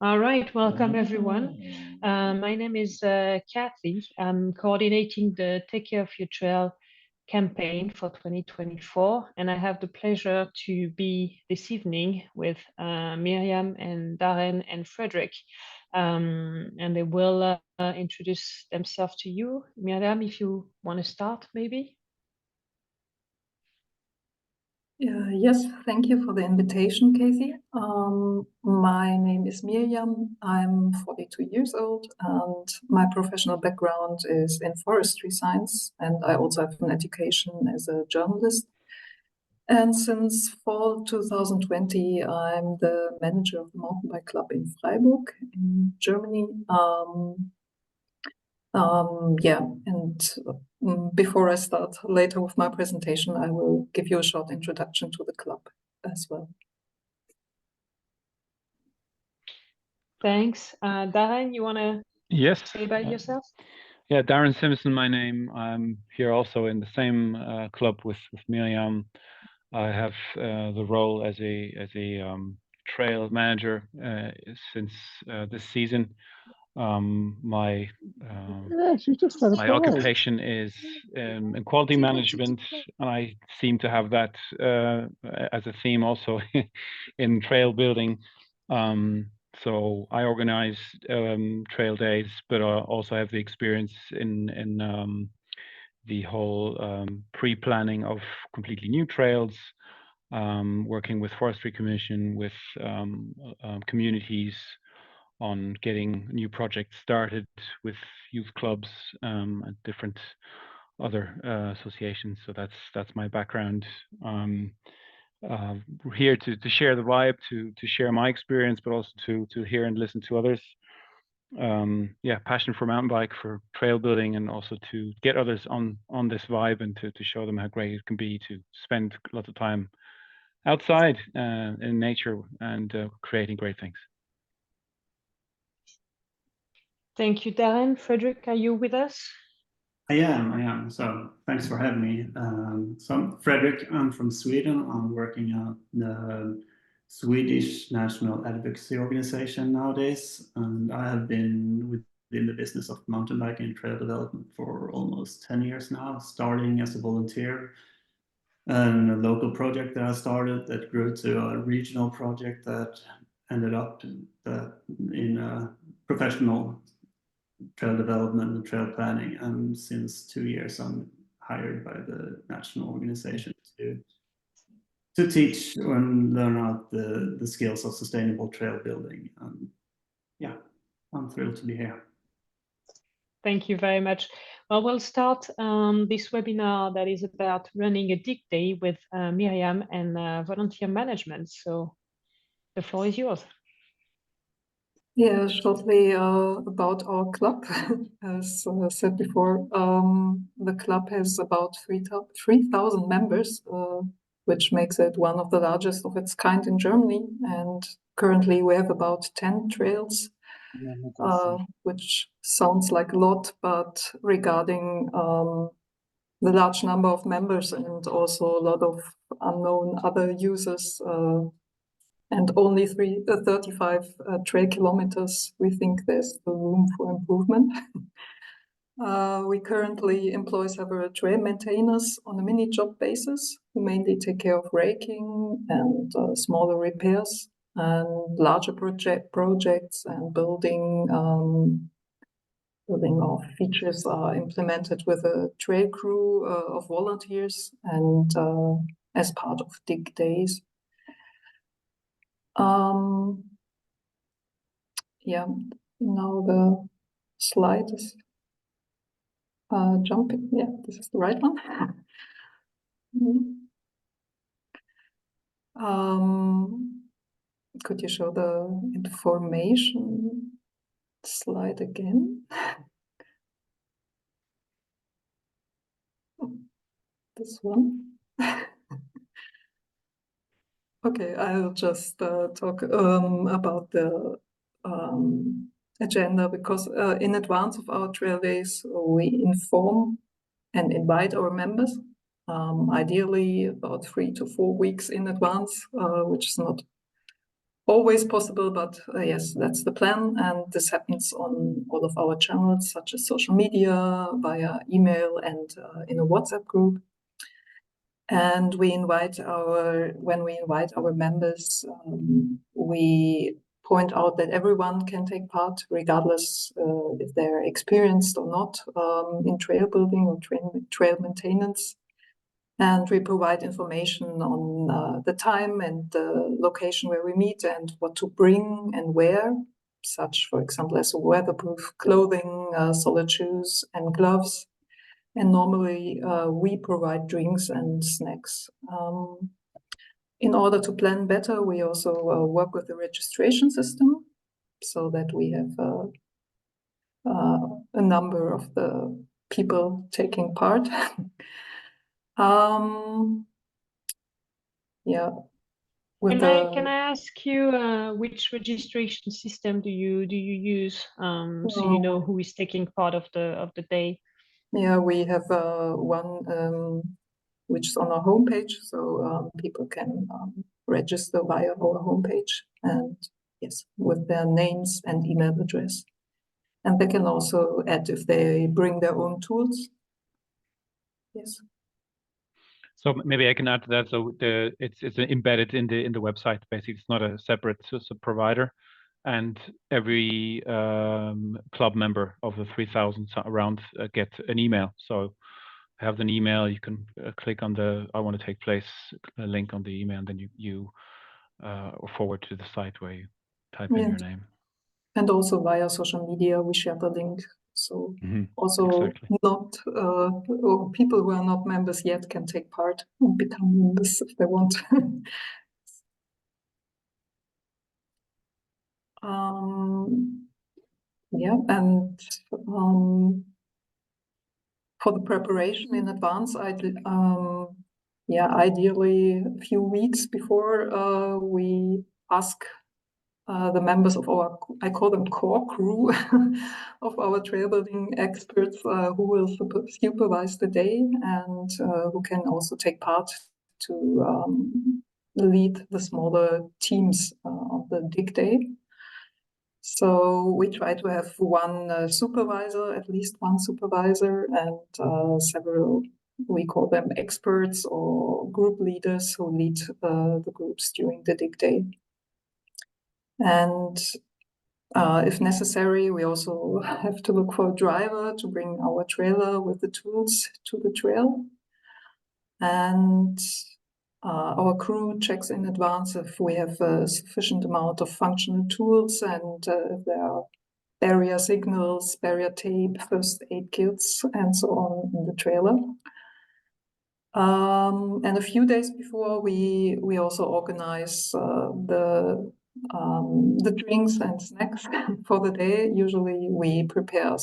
All right, welcome everyone. My name is Kathy. I'm coordinating the Take Care of Your Trail campaign for 2024, and I have the pleasure to be this evening with Mirjam and Darren and Fredric, and they will introduce themselves to you. Mirjam, if you want to start, maybe. Yes, thank you for the invitation, Casey. My name is Mirjam. I'm 42 years old, and my professional background is in forestry science, and I also have an education as a journalist. And since fall 2020, I'm the manager of the Mountainbike Club in Freiburg in Germany. Before I start later with my presentation, I will give you a short introduction to the club as well. Thanks. Darren, you want to say about yourself? Yeah, Darren Simpson, my name. I'm here also in the same club with Mirjam. I have the role as a trail manager since this season. My occupation is in quality management, and I seem to have that as a theme also in trail building. So I organize trail days, but I also have the experience in the whole pre-planning of completely new trails, working with Forestry Commission, with communities on getting new projects started with youth clubs and different other associations. So that's my background. We're here to share the vibe, to share my experience, but also to hear and listen to others. Passion for mountain bike, for trail building, and also to get others on this vibe and to show them how great it can be to spend lots of time outside in nature and creating great things. Thank you, Darren. Fredric, are you with us? I am. So thanks for having me. So I'm Fredric. I'm from Sweden. I'm working at the Swedish National Advocacy Organization nowadays, and I have been within the business of mountain biking and trail development for almost 10 years now, starting as a volunteer and a local project that I started that grew to a regional project that ended up in a professional trail development and trail planning. And since 2 years, I'm hired by the national organization to teach and learn out the skills of sustainable trail building. I'm thrilled to be here. Thank you very much. Well, we'll start this webinar that is about running a dig day with Mirjam and volunteer management. So the floor is yours. Yeah, shortly about our club. As said before, the club has about 3,000 members, which makes it one of the largest of its kind in Germany. And currently we have about 10 trails, which sounds like a lot, but regarding the large number of members and also a lot of unknown other users, and only 35 trail kilometers, we think there's the room for improvement. We currently employ several trail maintainers on a mini job basis who mainly take care of raking and smaller repairs, and larger projects and building of features are implemented with a trail crew of volunteers and as part of dig days. Now the slide is jumping. Yeah, this is the right one. Could you show the information slide again? This one. Okay, I'll just talk about the agenda, because in advance of our trail days, we inform and invite our members, ideally about 3 to 4 weeks in advance, which is not always possible, but yes, that's the plan. And this happens on all of our channels, such as social media, via email, and in a WhatsApp group. And when we invite our members, we point out that everyone can take part, regardless if they're experienced or not in trail building or trail maintenance. And we provide information on the time and the location where we meet and what to bring and wear, such, for example, as weatherproof clothing, solid shoes, and gloves. And normally we provide drinks and snacks. In order to plan better, we also work with the registration system so that we have a number of the people taking part. Yeah. Can I ask you which registration system do you use so you know who is taking part of the day? Yeah, we have one which is on our homepage, so people can register via our homepage, and yes, with their names and email address. And they can also add if they bring their own tools. Yes. So maybe I can add to that. So it's embedded in the website. Basically, it's not a separate provider, and every club member of the 3,000 around get an email. So have an email. You can click on the "I want to take place" link on the email, and then you forward to the site where you type in your name. And also via social media, we share the link. So also exactly. not or people who are not members yet can take part and become members if they want. Yeah, and for the preparation in advance, ideally a few weeks before we ask the members of our, I call them core crew, of our trail building experts who will supervise the day and who can also take part to lead the smaller teams of the dig day. So we try to have one supervisor, at least one supervisor, and several, we call them experts or group leaders who lead the groups during the dig day. And if necessary, we also have to look for a driver to bring our trailer with the tools to the trail. And our crew checks in advance if we have a sufficient amount of functional tools and if there are barrier signals, barrier tape, first aid kits, and so on in the trailer. And a few days before, we also organize the drinks and snacks for the day. Usually we prepare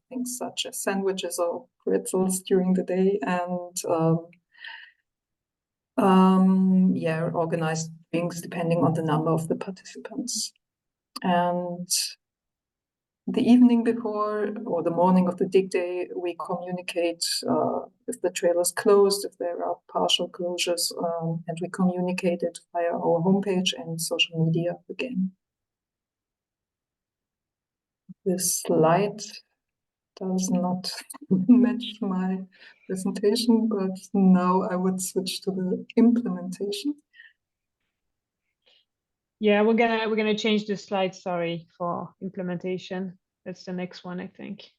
things such as sandwiches or pretzels during the day, and organize drinks depending on the number of the participants. And the evening before or the morning of the dig day, we communicate if the trail is closed, if there are partial closures, and we communicate it via our homepage and social media again. This slide does not match my presentation, but now I would switch to the implementation. Yeah, we're gonna change the slide, sorry, for implementation. That's the next one, I think.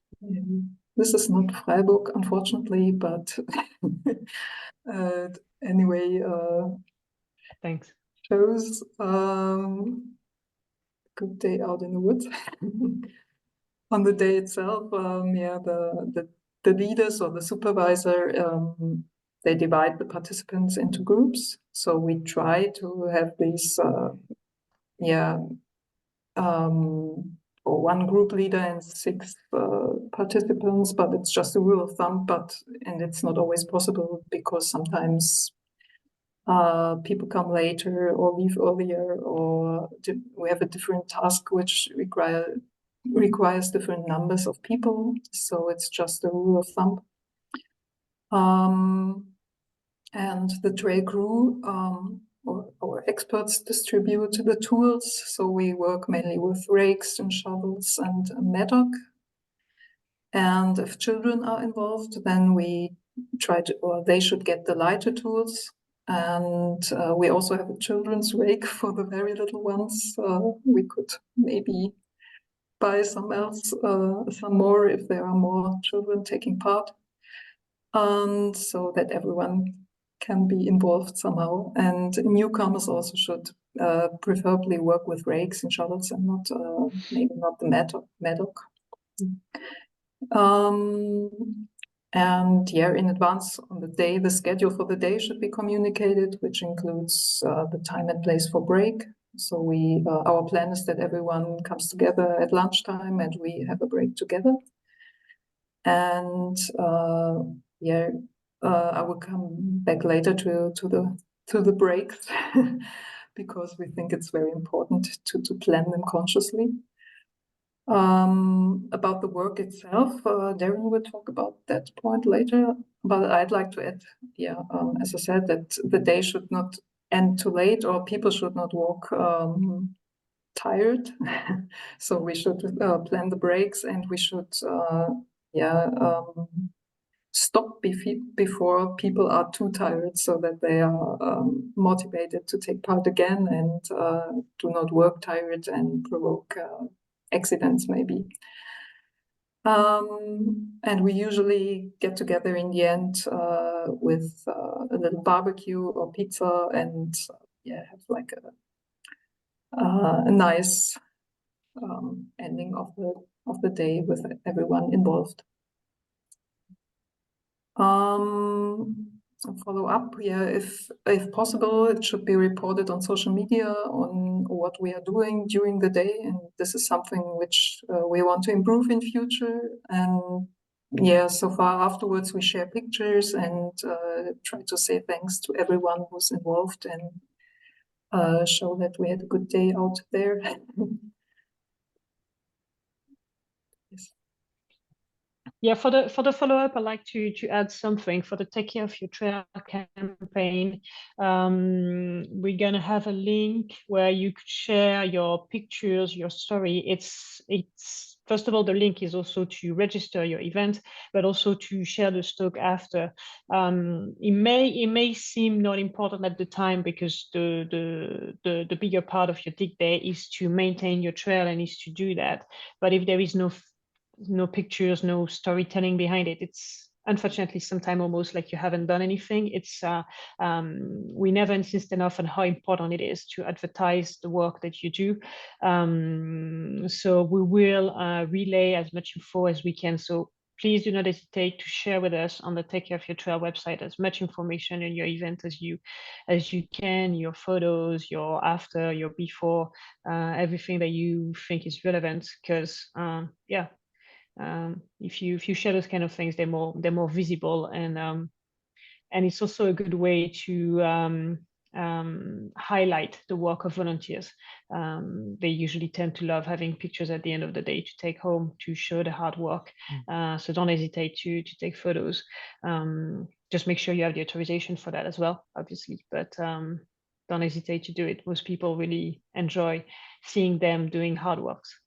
This is not Freiburg, unfortunately, but anyway, thanks. Shows good day out in the woods. On the day itself, the leaders or the supervisor, they divide the participants into groups. So we try to have these, or one group leader and 6 participants, but it's just a rule of thumb. And it's not always possible because sometimes people come later or leave earlier, or we have a different task which requires different numbers of people. So it's just a rule of thumb. And the trail crew our experts distribute the tools. So we work mainly with rakes and shovels and a mattock. And if children are involved, then we try to, or they should get the lighter tools. And we also have a children's rake for the very little ones. We could maybe buy some more if there are more children taking part. So that everyone can be involved somehow. And newcomers also should preferably work with rakes and shovels and not maybe not the mattock. And yeah, in advance on the day, the schedule for the day should be communicated, which includes the time and place for break. So our plan is that everyone comes together at lunchtime and we have a break together. And I will come back later to the breaks because we think it's very important to plan them consciously. About the work itself, Darren will talk about that point later, but I'd like to add, as I said, that the day should not end too late or people should not walk tired. So we should plan the breaks and we should stop before people are too tired so that they are motivated to take part again and do not work tired and provoke accidents maybe. And we usually get together in the end with a little barbecue or pizza and have like a nice ending of the day with everyone involved. Follow up, if possible, it should be reported on social media on what we are doing during the day, and this is something which we want to improve in future. And so far afterwards we share pictures and try to say thanks to everyone who's involved and show that we had a good day out there. Yes. Yeah, for the follow-up, I'd like to add something for the Take Care of Your Trail campaign. We're gonna have a link where you could share your pictures, your story. It's first of all, the link is also to register your event, but also to share the stock after. It may seem not important at the time because the bigger part of your dig day is to maintain your trail and is to do that. But if there is no pictures, no storytelling behind it, it's unfortunately sometimes almost like you haven't done anything. It's we never insist enough on how important it is to advertise the work that you do. So we will relay as much info as we can. So please do not hesitate to share with us on the Take Care of Your Trail website as much information in your event as you can, your photos, your after, your before, everything that you think is relevant, because if you share those kind of things, they're more visible, and it's also a good way to highlight the work of volunteers. They usually tend to love having pictures at the end of the day to take home to show the hard work. So don't hesitate to take photos. Just make sure you have the authorization for that as well, obviously, but don't hesitate to do it. Most people really enjoy seeing them doing hard works.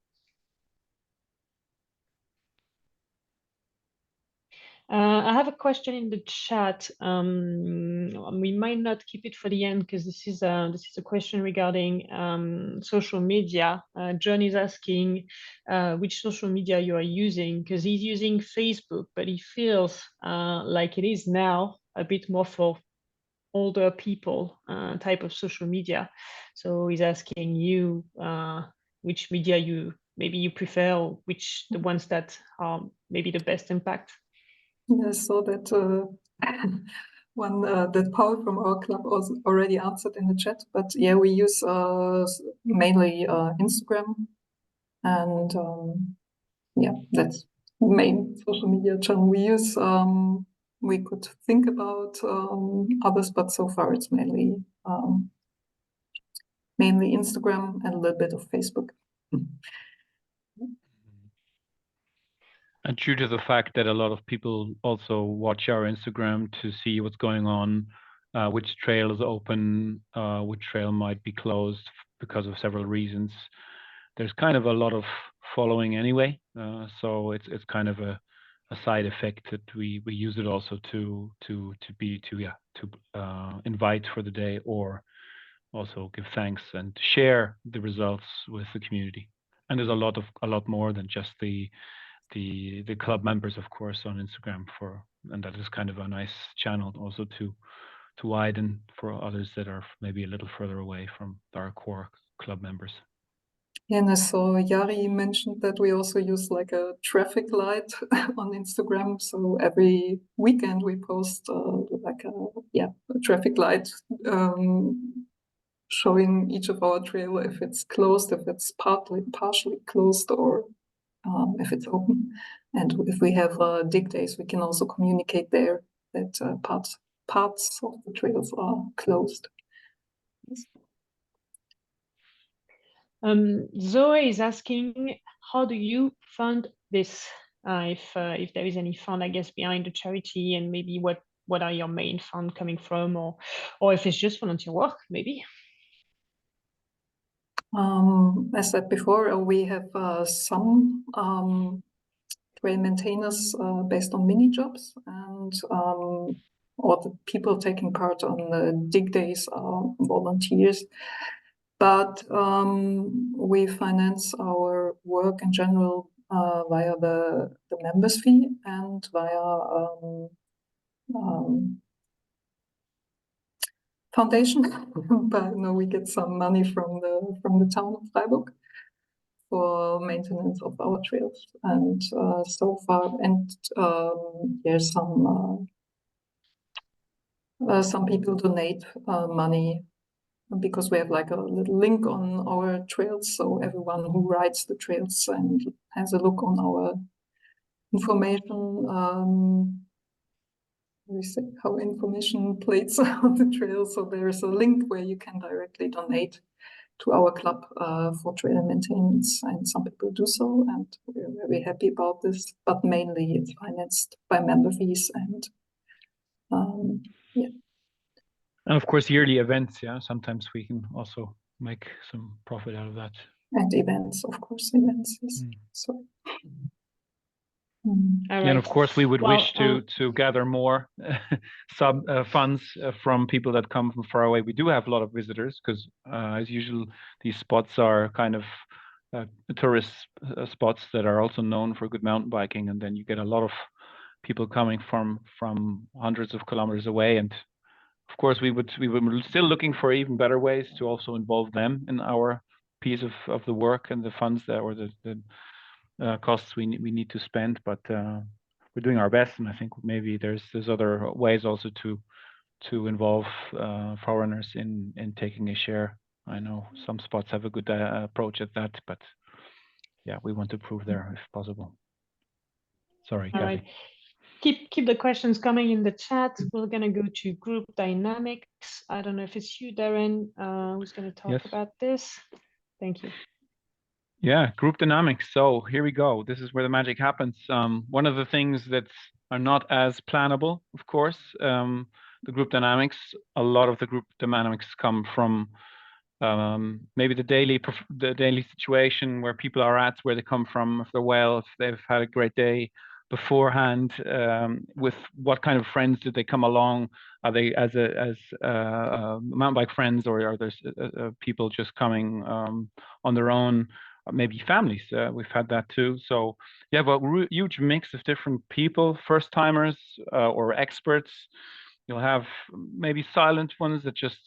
I have a question in the chat. We might not keep it for the end because this is a question regarding social media. John is asking which social media you are using, because he's using Facebook, but he feels like it is now a bit more for older people type of social media. So he's asking you which media you prefer, or which the ones that are maybe the best impact. Yeah, so that one that Paul from our club also already answered in the chat, but yeah, we use mainly Instagram, and that's the main social media channel we use. We could think about others, but so far it's mainly Instagram and a little bit of Facebook. And due to the fact that a lot of people also watch our Instagram to see what's going on which trail is open, which trail might be closed because of several reasons. There's kind of a lot of following anyway, so it's kind of a side effect that we use it also to invite for the day, or also give thanks and share the results with the community. And there's a lot more than just the club members, of course, on Instagram, and that is kind of a nice channel also to widen for others that are maybe a little further away from our core club members. Yeah, and I saw Jari mentioned that we also use like a traffic light on Instagram. So every weekend we post like a traffic light showing each of our trail, if it's closed, if it's partially closed, or if it's open. And if we have dig days, we can also communicate there that parts of the trails are closed. Zoe is asking, how do you fund this? If there is any fund, I guess, behind the charity, and maybe what are your main fund coming from, or if it's just volunteer work, maybe. As said before, we have some trail maintainers based on mini jobs, and all the people taking part on the dig days are volunteers. But we finance our work in general via the members fee and via foundation. But no, we get some money from the town of Freiburg for maintenance of our trails, and so far, and there's some people donate money, because we have like a little link on our trails, so everyone who rides the trails and has a look on our information, how information plates on the trail. So there is a link where you can directly donate to our club for trail maintenance, and some people do so, and we're very happy about this. But mainly it's financed by member fees and yeah. And of course, yearly events. Yeah, sometimes we can also make some profit out of that. And events, of course, events. Yes. So. All right. And of course, we would wish to gather more funds from people that come from far away. We do have a lot of visitors because, as usual, these spots are kind of tourist spots that are also known for good mountain biking, and then you get a lot of people coming from hundreds of kilometers away. And of course, we were still looking for even better ways to also involve them in our piece of the work and the funds that, or the costs we need to spend, but we're doing our best, and I think maybe there's other ways also to involve foreigners in taking a share. I know some spots have a good approach at that, but yeah, we want to prove there if possible. Sorry, All Kathy. right. Keep the questions coming in the chat. We're gonna go to group dynamics. I don't know if it's you, Darren, who's gonna talk about this. Thank you. Yeah, group dynamics. So here we go. This is where the magic happens. One of the things that are not as plannable, of course, the group dynamics. A lot of the group dynamics come from maybe the daily situation where people are at, where they come from, if they're well, if they've had a great day beforehand, with what kind of friends did they come along? Are they as mountain bike friends, or are there people just coming on their own? Maybe families. We've had that too. So you have a huge mix of different people, first timers or experts. You'll have maybe silent ones that just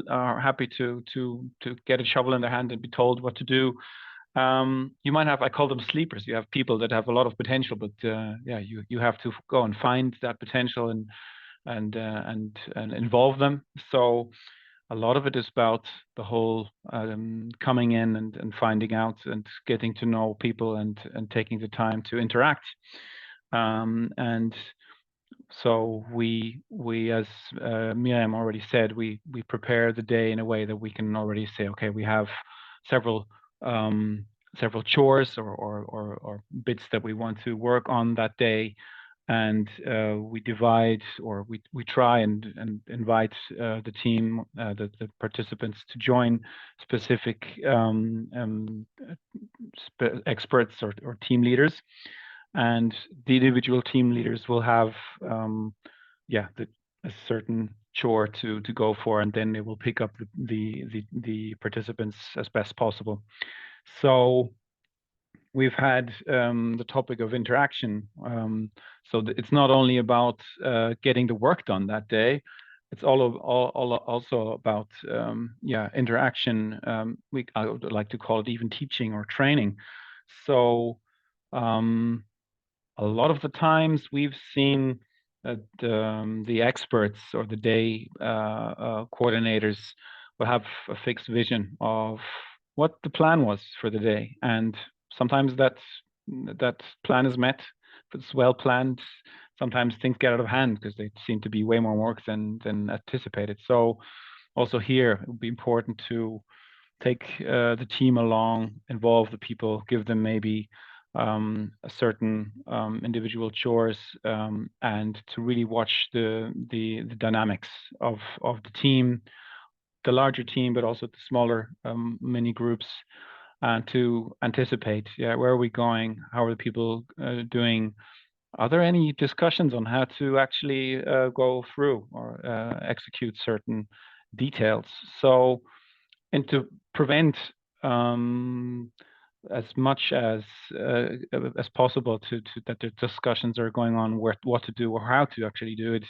are happy to get a shovel in their hand and be told what to do. You might have, I call them sleepers. You have people that have a lot of potential, but yeah, you have to go and find that potential and involve them. So a lot of it is about the whole coming in and finding out and getting to know people and taking the time to interact. And so we as Mirjam already said, we prepare the day in a way that we can already say, okay, we have several chores or bits that we want to work on that day. and we divide, or we try and invite the team, the participants to join specific experts or team leaders, and the individual team leaders will have a certain chore to go for, and then they will pick up the participants as best possible. So we've had the topic of interaction. So it's not only about getting the work done that day, it's also about interaction. I would like to call it even teaching or training. So a lot of the times we've seen that the experts or the day coordinators will have a fixed vision of what the plan was for the day, and sometimes that plan is met. If it's well planned, sometimes things get out of hand because they seem to be way more work than anticipated. So also here it would be important to take the team along, involve the people, give them maybe a certain individual chores, and to really watch the dynamics of the team, the larger team, but also the smaller mini groups, and to anticipate, where are we going? How are the people doing? Are there any discussions on how to actually go through or execute certain details? So, and to prevent as much as possible to that the discussions are going on what to do or how to actually do it.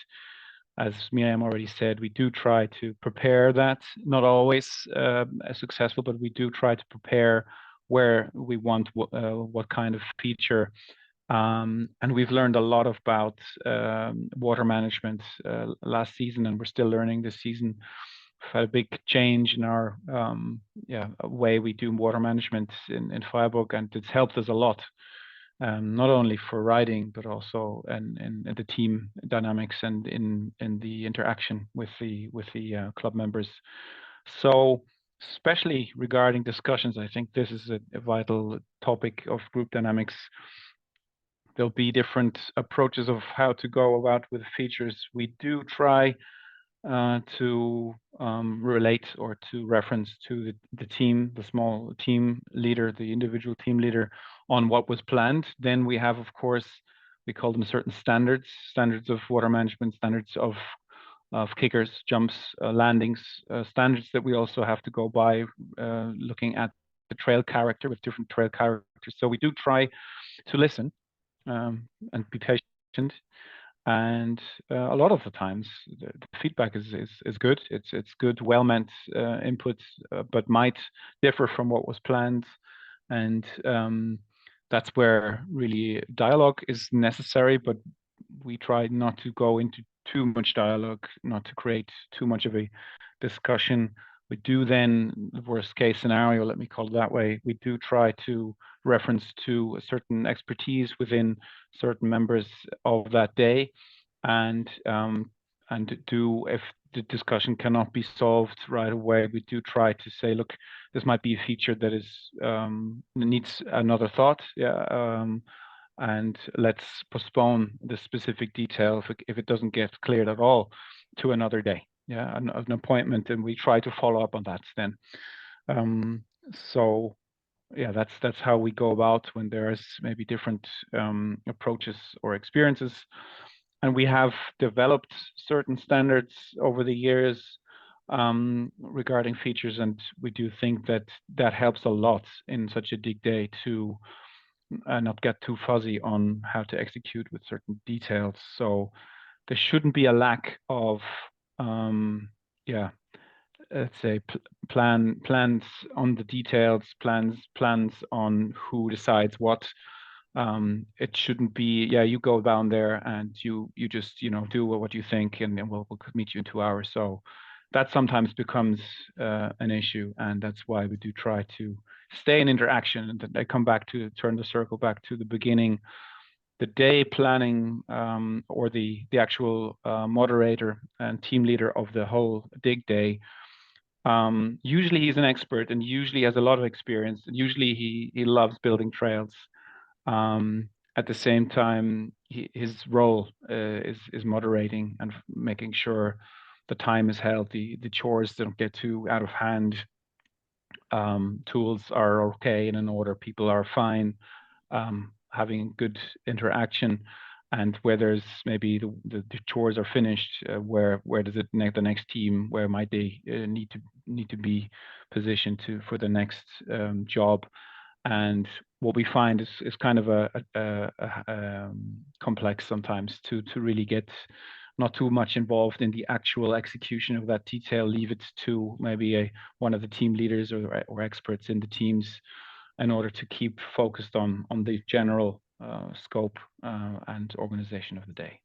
As Mirjam already said, we do try to prepare that. Not always as successful, but we do try to prepare where we want what kind of feature. And we've learned a lot about water management last season, and we're still learning this season. We've had a big change in our way we do water management in Freiburg, and it's helped us a lot. Not only for riding, but also in the team dynamics and in the interaction with the club members. So, especially regarding discussions, I think this is a vital topic of group dynamics. There'll be different approaches of how to go about with features. We do try to relate or to reference to the team, the small team leader, the individual team leader, on what was planned. Then we have, of course, we call them certain standards of water management, standards of kickers, jumps, landings, standards that we also have to go by, looking at the trail character with different trail characters. So we do try to listen and be patient. And a lot of the times, the feedback is good. It's good, well-meant input, but might differ from what was planned. And that's where really dialogue is necessary. But we try not to go into too much dialogue, not to create too much of a discussion. We do then, the worst case scenario, let me call it that way, we do try to reference to a certain expertise within certain members of that day, and do, if the discussion cannot be solved right away, we do try to say, look, this might be a feature that is needs another thought, and let's postpone the specific detail if it doesn't get cleared at all to another day, an appointment, and we try to follow up on that then. So that's how we go about when there's maybe different approaches or experiences. And we have developed certain standards over the years regarding features, and we do think that helps a lot in such a dig day to not get too fuzzy on how to execute with certain details. So there shouldn't be a lack of let's say plans on the details, plans on who decides what. It shouldn't be, you go down there and you just do what you think, and then we'll meet you in 2 hours. So that sometimes becomes an issue, and that's why we do try to stay in interaction. And I come back to turn the circle back to the beginning. The day planning or the actual moderator and team leader of the whole dig day, usually he's an expert and usually has a lot of experience, and usually he loves building trails. At the same time, his role is moderating and making sure the time is held, the chores don't get too out of hand, tools are okay and in order, people are fine, having good interaction, and where there's maybe the chores are finished, where does it the next team, where might they need to be positioned for the next job. And what we find is kind of a complex sometimes to really get not too much involved in the actual execution of that detail, leave it to maybe one of the team leaders or experts in the teams in order to keep focused on the general scope and organization of the day.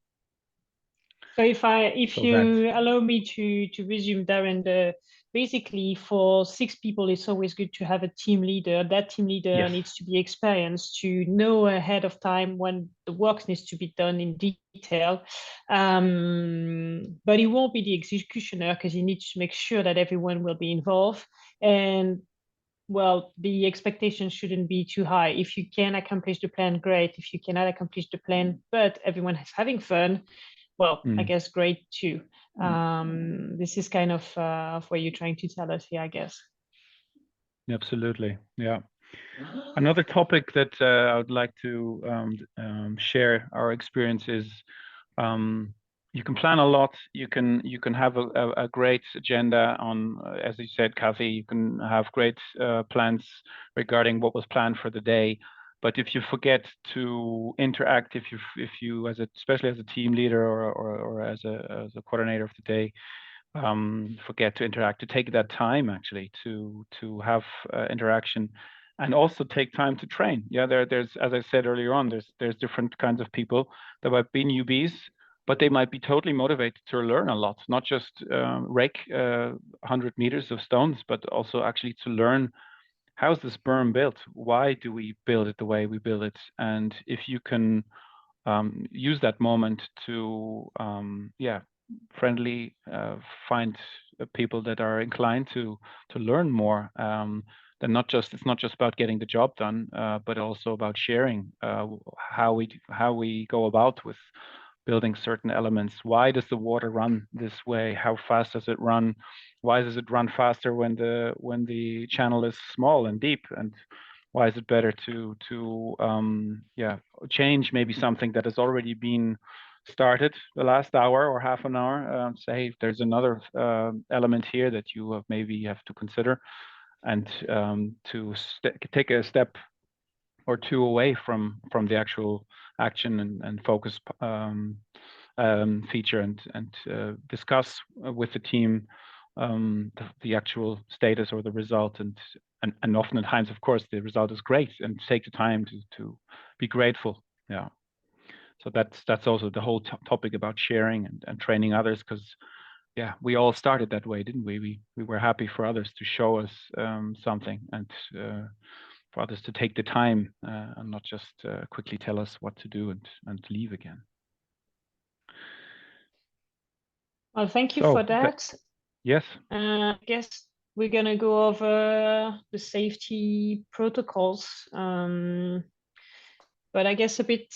So if you allow me to resume, Darren, basically for 6 people, it's always good to have a team leader. That team leader needs to be experienced to know ahead of time when the work needs to be done in detail. But he won't be the executioner because he needs to make sure that everyone will be involved. And well, the expectation shouldn't be too high. If you can accomplish the plan, great. If you cannot accomplish the plan, but everyone is having fun, well, I guess great too. This is kind of what you're trying to tell us here, I guess. Absolutely, yeah. Another topic that I would like to share our experience is you can plan a lot. You can have a great agenda on, as you said, Kathy. You can have great plans regarding what was planned for the day. But if you forget to interact, if you especially as a team leader or as a coordinator of the day, forget to interact, to take that time actually to have interaction, and also take time to train. Yeah, there's, as I said earlier on, there's different kinds of people. There might be newbies, but they might be totally motivated to learn a lot, not just rake 100 meters of stones, but also actually to learn, how's this berm built? Why do we build it the way we build it? And if you can use that moment to, friendly, find people that are inclined to learn more, then it's not just about getting the job done, but also about sharing how we go about with building certain elements. Why does the water run this way? How fast does it run? Why does it run faster when the channel is small and deep? And why is it better to change maybe something that has already been started the last hour or half an hour? Say there's another element here that you maybe have to consider, and to take a step or two away from the actual action and focus feature, and discuss with the team the actual status or the result, and oftentimes, of course, the result is great, and take the time to be grateful. Yeah. So that's also the whole topic about sharing and training others, because yeah, we all started that way, didn't we? We were happy for others to show us something, and for others to take the time and not just quickly tell us what to do and leave again. Well, thank you for that. Yes. I guess we're gonna go over the safety protocols, but I guess a bit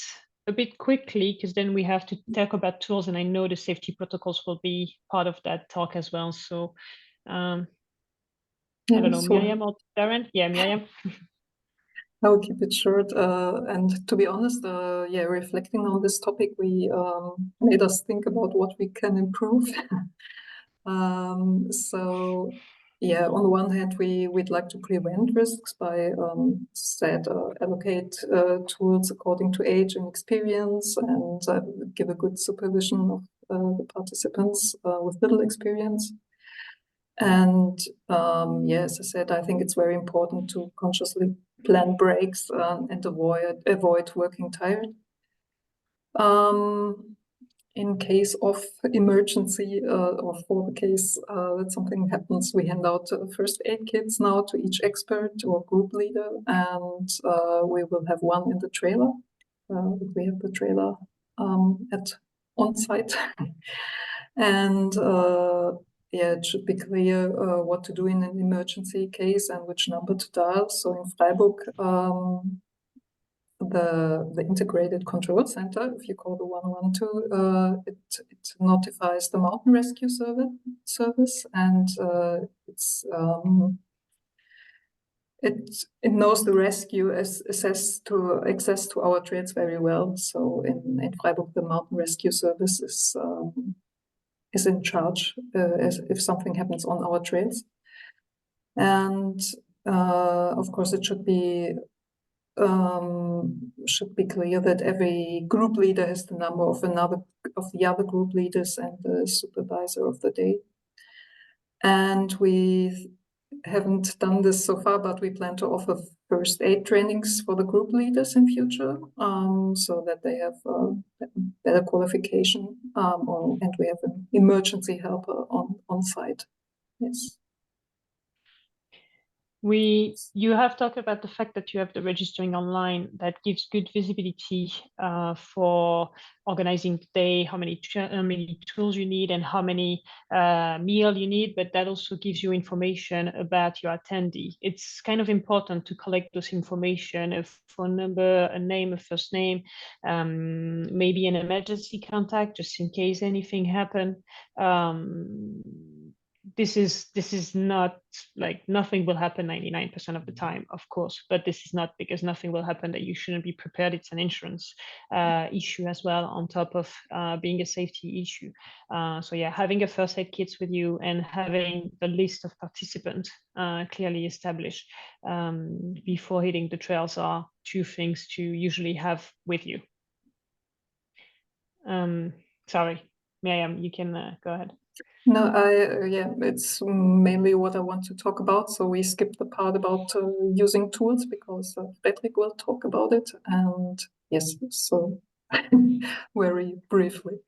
quickly, because then we have to talk about tools, and I know the safety protocols will be part of that talk as well. So I don't know, Mirjam or Darren? Yeah, Mirjam. I will keep it short. And to be honest, reflecting on this topic, we made us think about what we can improve. So yeah, on the one hand, we'd like to prevent risks by allocate tools according to age and experience, and give a good supervision of the participants with little experience. And as I said, I think it's very important to consciously plan breaks and avoid working tired. In case of emergency, or for the case that something happens, we hand out first aid kits now to each expert or group leader, and we will have one in the trailer. We have the trailer on site. And it should be clear what to do in an emergency case and which number to dial. So in Freiburg, the integrated control center, if you call the 112, it notifies the mountain rescue service, and it knows the rescue access to our trails very well. So in Freiburg, the mountain rescue service is in charge if something happens on our trails, and of course it should be clear that every group leader has the number of the other group leaders and the supervisor of the day. And we haven't done this so far, but we plan to offer first aid trainings for the group leaders in future, so that they have better qualification, and we have an emergency helper on site. Yes. You have talked about the fact that you have the registering online that gives good visibility for organizing the day, how many tools you need and how many meal you need, but that also gives you information about your attendee. It's kind of important to collect those information, a phone number, a name, a first name, maybe an emergency contact just in case anything happens. This is not like nothing will happen 99% of the time, of course, but this is not because nothing will happen that you shouldn't be prepared. It's an insurance issue as well, on top of being a safety issue. So yeah, having a first aid kit with you and having the list of participants clearly established before hitting the trails are two things to usually have with you. Sorry, Mirjam, you can go ahead. No, yeah, it's mainly what I want to talk about. So we skipped the part about using tools because Fredric will talk about it. And yes, so very briefly.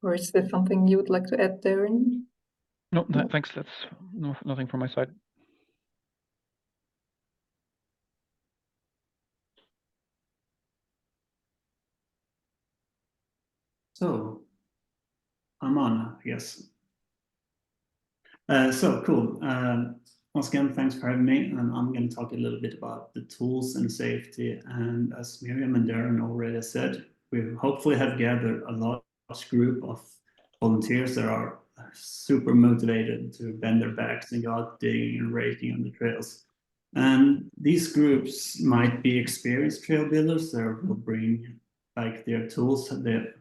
Or is there something you would like to add, Darren? No, thanks. That's nothing from my side. So I'm on, I guess. So cool. Once again, thanks for having me. And I'm going to talk a little bit about the tools and safety. And as Mirjam and Darren already said, we hopefully have gathered a large group of volunteers that are super motivated to bend their backs and go out digging and raking on the trails. And these groups might be experienced trail builders that will bring like their tools,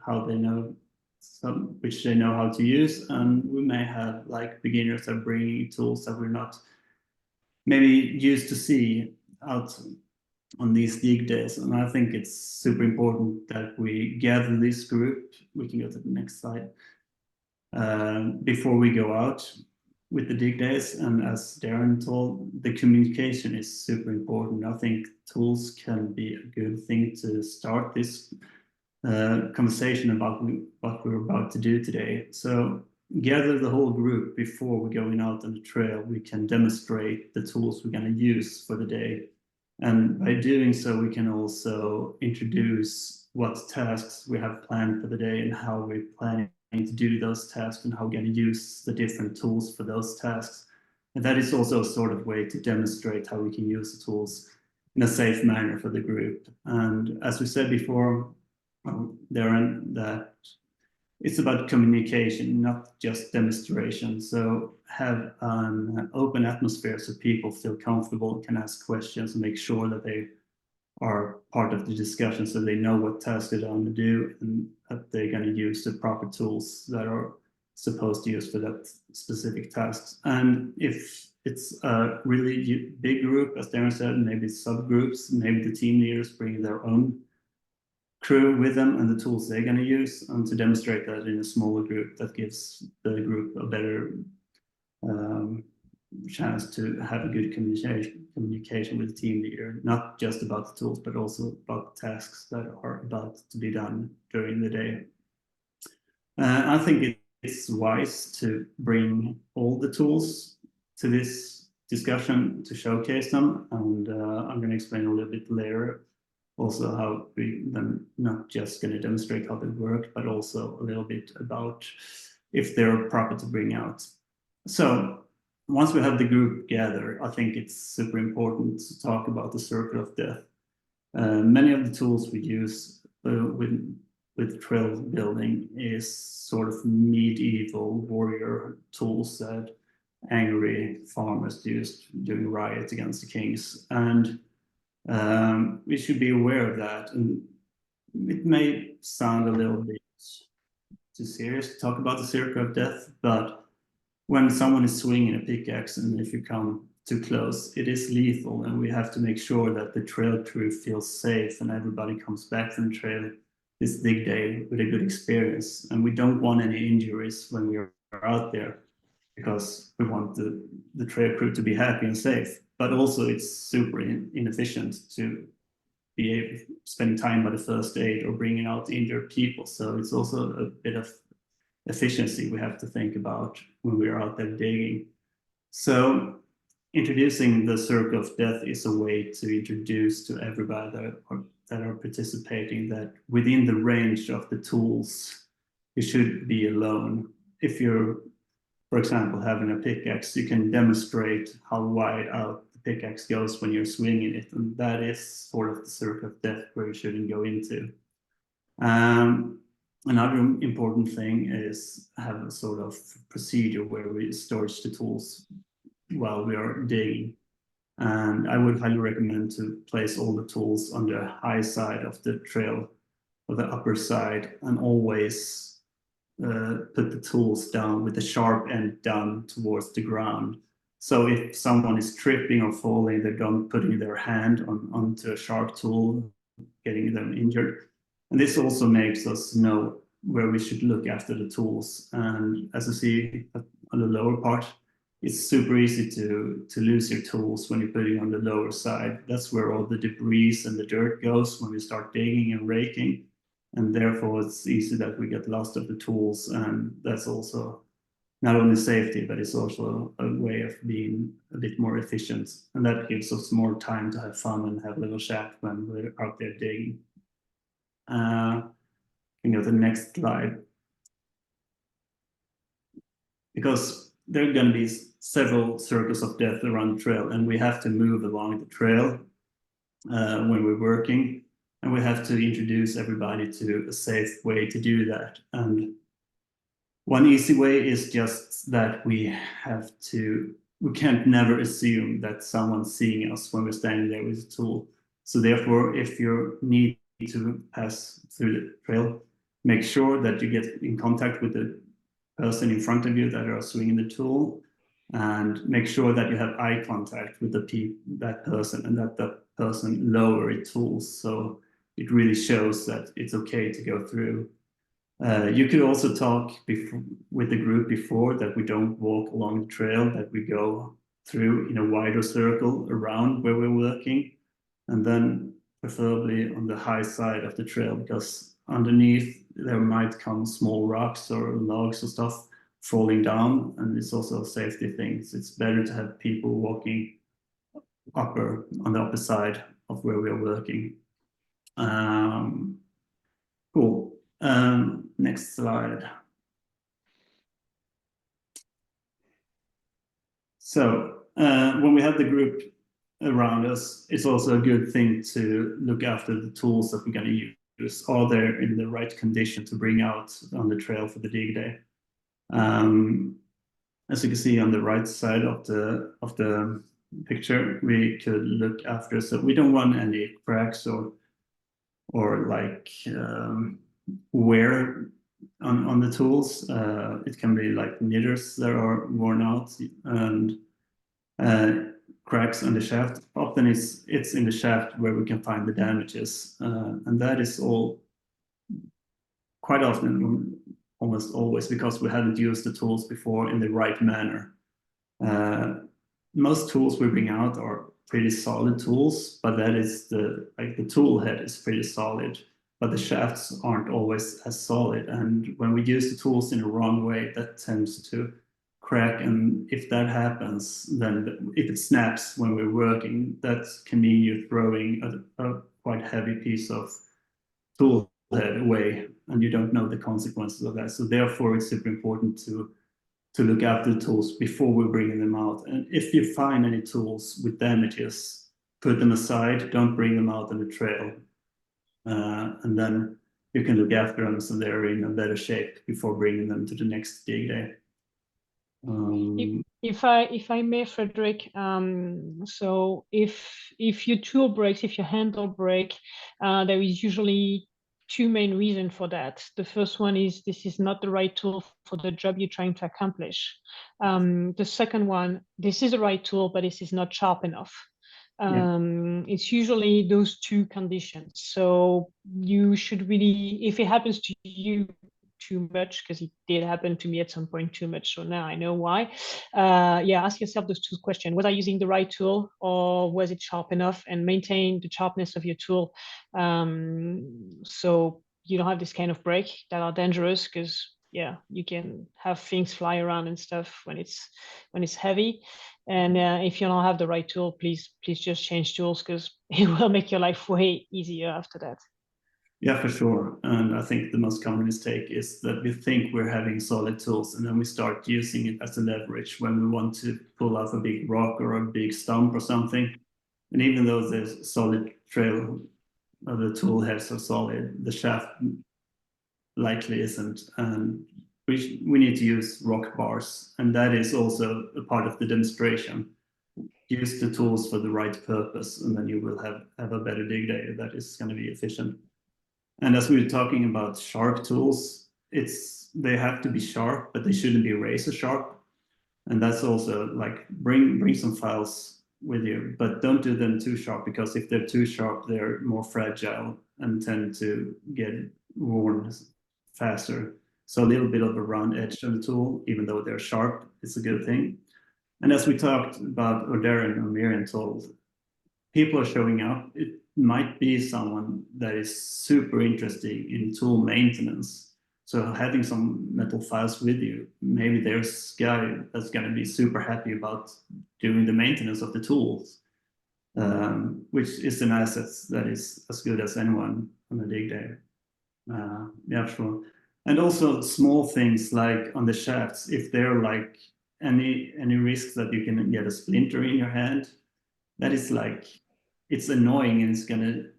how they know which they know how to use, and we may have like beginners that are bringing tools that we're not maybe used to see out on these dig days. And I think it's super important that we gather this group. We can go to the next slide. Before we go out with the dig days, and as Darren told, the communication is super important. I think tools can be a good thing to start this conversation about what we're about to do today. So gather the whole group before we're going out on the trail. We can demonstrate the tools we're going to use for the day. And by doing so, we can also introduce what tasks we have planned for the day and how we're planning to do those tasks and how we're going to use the different tools for those tasks. And that is also a sort of way to demonstrate how we can use the tools in a safe manner for the group. And as we said before, Darren, that it's about communication, not just demonstration. So have an open atmosphere so people feel comfortable, can ask questions, and make sure that they are part of the discussion so they know what tasks they're going to do and that they're going to use the proper tools that are supposed to use for that specific tasks. And if it's a really big group, as Darren said, maybe subgroups, maybe the team leaders bring their own crew with them and the tools they're going to use, and to demonstrate that in a smaller group, that gives the group a better chance to have a good communication with the team leader, not just about the tools, but also about the tasks that are about to be done during the day. I think it's wise to bring all the tools to this discussion to showcase them, and I'm going to explain a little bit later also how we then not just going to demonstrate how they work, but also a little bit about if they're proper to bring out. So once we have the group gather, I think it's super important to talk about the circle of death. Many of the tools we use with trail building is sort of medieval warrior tools that angry farmers used during riots against the kings, and we should be aware of that. And it may sound a little bit too serious to talk about the circle of death, but when someone is swinging a pickaxe and if you come too close, it is lethal, and we have to make sure that the trail crew feels safe and everybody comes back from the trail this dig day with a good experience. And we don't want any injuries when we are out there, because we want the trail crew to be happy and safe. But also it's super inefficient to be spending time by the first aid or bringing out injured people. So it's also a bit of efficiency we have to think about when we are out there digging. So introducing the circle of death is a way to introduce to everybody that are participating that within the range of the tools, you should be alone. If you're, for example, having a pickaxe, you can demonstrate how wide out the pickaxe goes when you're swinging it. And that is sort of the circle of death where you shouldn't go into. Another important thing is have a sort of procedure where we storage the tools while we are digging. And I would highly recommend to place all the tools on the high side of the trail, or the upper side, and always put the tools down with the sharp end down towards the ground. So if someone is tripping or falling, they're not putting their hand onto a sharp tool, getting them injured. And this also makes us know where we should look after the tools. And as you see on the lower part, it's super easy to lose your tools when you're putting on the lower side. That's where all the debris and the dirt goes when we start digging and raking. And therefore it's easy that we get lost of the tools. And that's also not only safety, but it's also a way of being a bit more efficient. And that gives us more time to have fun and have a little chat when we're out there digging. You know, the next slide. Because there are going to be several circles of death around the trail, and we have to move along the trail when we're working, and we have to introduce everybody to a safe way to do that. And one easy way is just that we can't never assume that someone's seeing us when we're standing there with a tool. So therefore, if you need to pass through the trail, make sure that you get in contact with the person in front of you that are swinging the tool, and make sure that you have eye contact with that person, and that the person lower its tools, so it really shows that it's okay to go through. You could also talk with the group before that we don't walk along the trail, that we go through in a wider circle around where we're working, and then preferably on the high side of the trail, because underneath there might come small rocks or logs or stuff falling down, and it's also a safety thing. So it's better to have people walking on the upper side of where we are working. Cool. Next slide. So when we have the group around us, it's also a good thing to look after the tools that we're going to use. Are they in the right condition to bring out on the trail for the dig day? As you can see on the right side of the picture, we could look after, so we don't want any cracks or like wear on the tools. It can be like knitters that are worn out, and cracks on the shaft. Often it's in the shaft where we can find the damages, and that is all quite often, almost always, because we haven't used the tools before in the right manner. Most tools we bring out are pretty solid tools, but that is the tool head is pretty solid, but the shafts aren't always as solid. And when we use the tools in the wrong way, that tends to crack. And if that happens, then if it snaps when we're working, that can mean you're throwing a quite heavy piece of tool head away, and you don't know the consequences of that. So therefore, it's super important to to look after the tools before we're bringing them out. And if you find any tools with damages, put them aside, don't bring them out on the trail. And then you can look after them so they're in a better shape before bringing them to the next dig day. If I may, Fredric, so if your tool breaks, if your handle break, there is usually two main reasons for that. The first one is this is not the right tool for the job you're trying to accomplish. The second one, this is the right tool, but this is not sharp enough. It's usually those two conditions. So you should really, if it happens to you too much, because it did happen to me at some point too much, so now I know why. Ask yourself those two questions: was I using the right tool, or was it sharp enough? And maintain the sharpness of your tool, so you don't have this kind of break that are dangerous, because you can have things fly around and stuff when it's heavy. And if you don't have the right tool, please just change tools, because it will make your life way easier after that. Yeah, for sure. And I think the most common mistake is that we think we're having solid tools, and then we start using it as a leverage when we want to pull off a big rock or a big stump or something. And even though the solid trail of the tool heads are solid, the shaft likely isn't. And we need to use rock bars, and that is also a part of the demonstration. Use the tools for the right purpose, and then you will have a better dig day that is going to be efficient. And as we were talking about sharp tools, they have to be sharp, but they shouldn't be razor sharp. And that's also like bring some files with you, but don't do them too sharp, because if they're too sharp, they're more fragile and tend to get worn faster. So a little bit of a round edge on the tool, even though they're sharp, is a good thing. And as we talked about, or Darren or Mirjam told, people are showing up. It might be someone that is super interested in tool maintenance. So having some metal files with you, maybe there's a guy that's going to be super happy about doing the maintenance of the tools, which is an asset that is as good as anyone on a dig day. Yeah, sure. And also small things like on the shafts, if there are like any risks that you can get a splinter in your hand, that is like, it's annoying and it's going to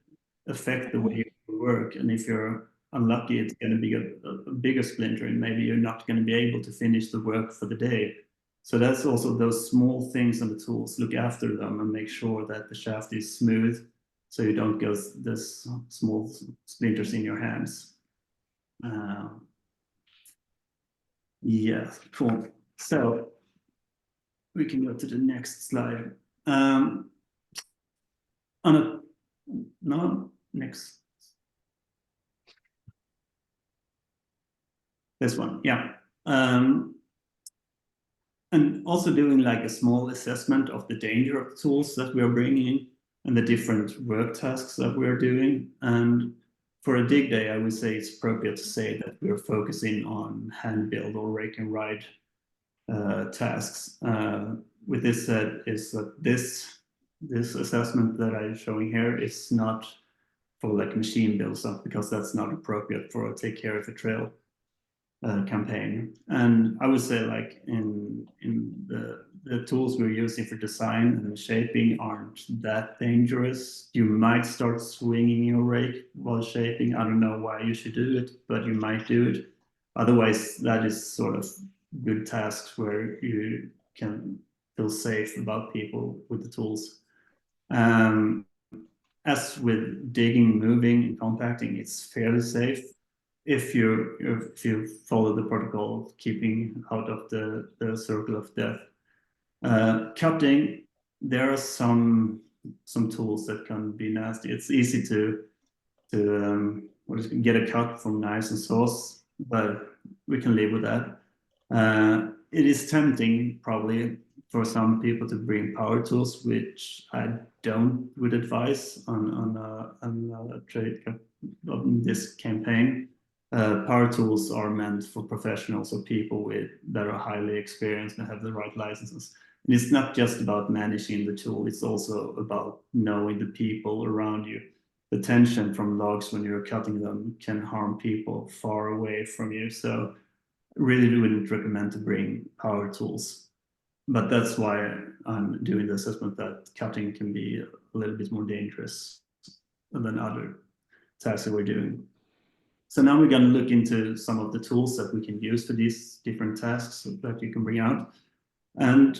affect the way you work. And if you're unlucky, it's going to be a bigger splinter, and maybe you're not going to be able to finish the work for the day. So that's also those small things on the tools. Look after them and make sure that the shaft is smooth, so you don't get this small splinters in your hands. Yeah, cool. So we can go to the next slide. Next. This one, yeah. And also doing like a small assessment of the danger of the tools that we are bringing in and the different work tasks that we are doing. And for a dig day, I would say it's appropriate to say that we're focusing on hand build or rake and ride tasks. With this said, is that this assessment that I'm showing here is not for like machine build stuff, because that's not appropriate for a take care of a trail campaign. And I would say like in the tools we're using for design and shaping aren't that dangerous. You might start swinging your rake while shaping. I don't know why you should do it, but you might do it. Otherwise, that is sort of good tasks where you can feel safe about people with the tools. As with digging, moving, and compacting, it's fairly safe if you follow the protocol, keeping out of the circle of death. Cutting, there are some tools that can be nasty. It's easy to get a cut from knives and saws, but we can live with that. It is tempting probably for some people to bring power tools, which I would advise on a trade on this campaign. Power tools are meant for professionals or people that are highly experienced and have the right licenses. And it's not just about managing the tool, it's also about knowing the people around you. The tension from logs when you're cutting them can harm people far away from you. So really wouldn't recommend to bring power tools. But that's why I'm doing the assessment that cutting can be a little bit more dangerous than other tasks that we're doing. So now we're going to look into some of the tools that we can use for these different tasks that you can bring out. And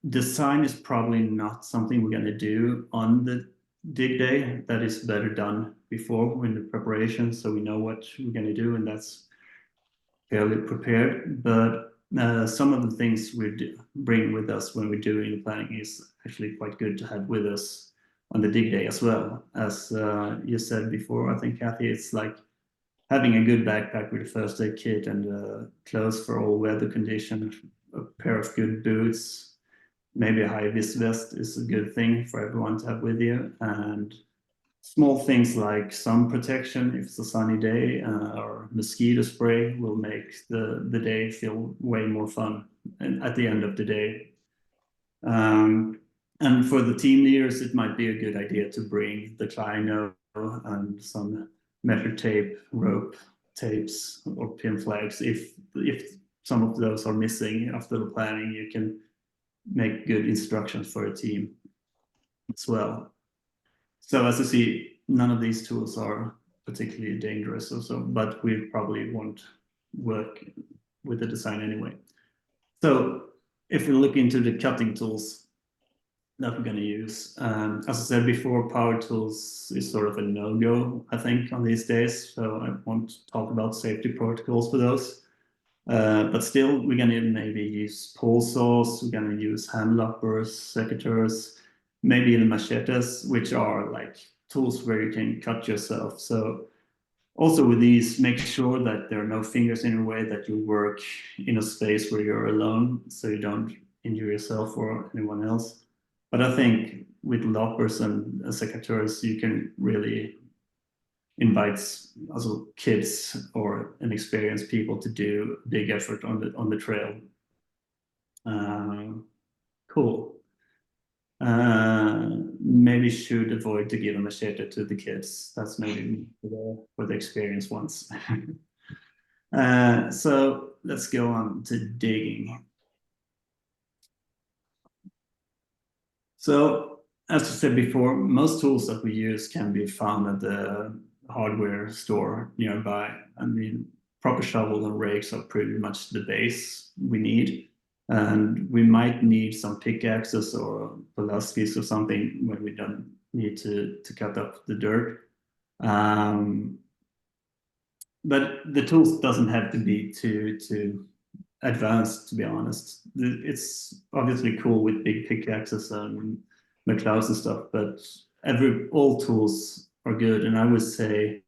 design is probably not something we're going to do on the dig day. That is better done before in the preparation, so we know what we're going to do, and that's fairly prepared. But some of the things we bring with us when we're doing the planning is actually quite good to have with us on the dig day as well. As you said before, I think, Kathy, it's like having a good backpack with a first aid kit and clothes for all weather conditions, a pair of good boots, maybe a high-vis vest is a good thing for everyone to have with you, and small things like sun protection if it's a sunny day, or mosquito spray will make the day feel way more fun and at the end of the day. And for the team leaders, it might be a good idea to bring the Kleino and some measure tape, rope tapes, or pin flags. If some of those are missing after the planning, you can make good instructions for a team as well. So as you see, none of these tools are particularly dangerous or so, but we probably won't work with the design anyway. So if we look into the cutting tools that we're going to use, as I said before, power tools is sort of a no-go, I think, on these days. So I won't talk about safety protocols for those. But still, we're going to maybe use pole saws, we're going to use hand loppers, secateurs, maybe even machetes, which are like tools where you can cut yourself. So also with these, make sure that there are no fingers in your way, that you work in a space where you're alone, so you don't injure yourself or anyone else. But I think with loppers and secateurs, you can really invite also kids or inexperienced people to do big effort on the trail. Cool. Maybe should avoid to give a machete to the kids. That's maybe for the experienced ones. So let's go on to digging. So as I said before, most tools that we use can be found at the hardware store nearby. I mean, proper shovels and rakes are pretty much the base we need. And we might need some pickaxes or Pulaskis or something when we don't need to cut up the dirt. But the tools doesn't have to be too advanced, to be honest. It's obviously cool with big pickaxes and McClouds and stuff, but all tools are good. And I would say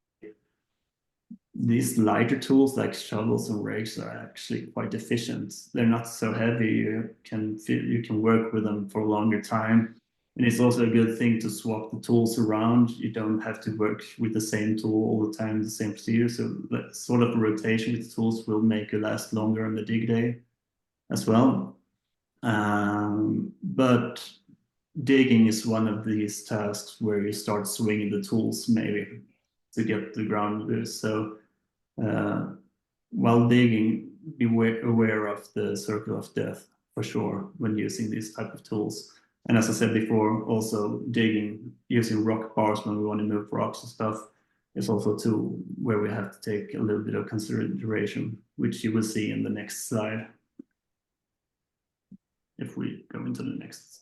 these lighter tools like shovels and rakes are actually quite efficient. They're not so heavy. You can work with them for a longer time. And it's also a good thing to swap the tools around. You don't have to work with the same tool all the time, the same procedure. So that sort of rotation with the tools will make you last longer on the dig day as well. But digging is one of these tasks where you start swinging the tools maybe to get the ground loose. So while digging, be aware of the circle of death for sure when using these type of tools. And as I said before, also digging using rock bars when we want to move rocks and stuff is also a tool where we have to take a little bit of consideration, which you will see in the next slide. If we go into the next.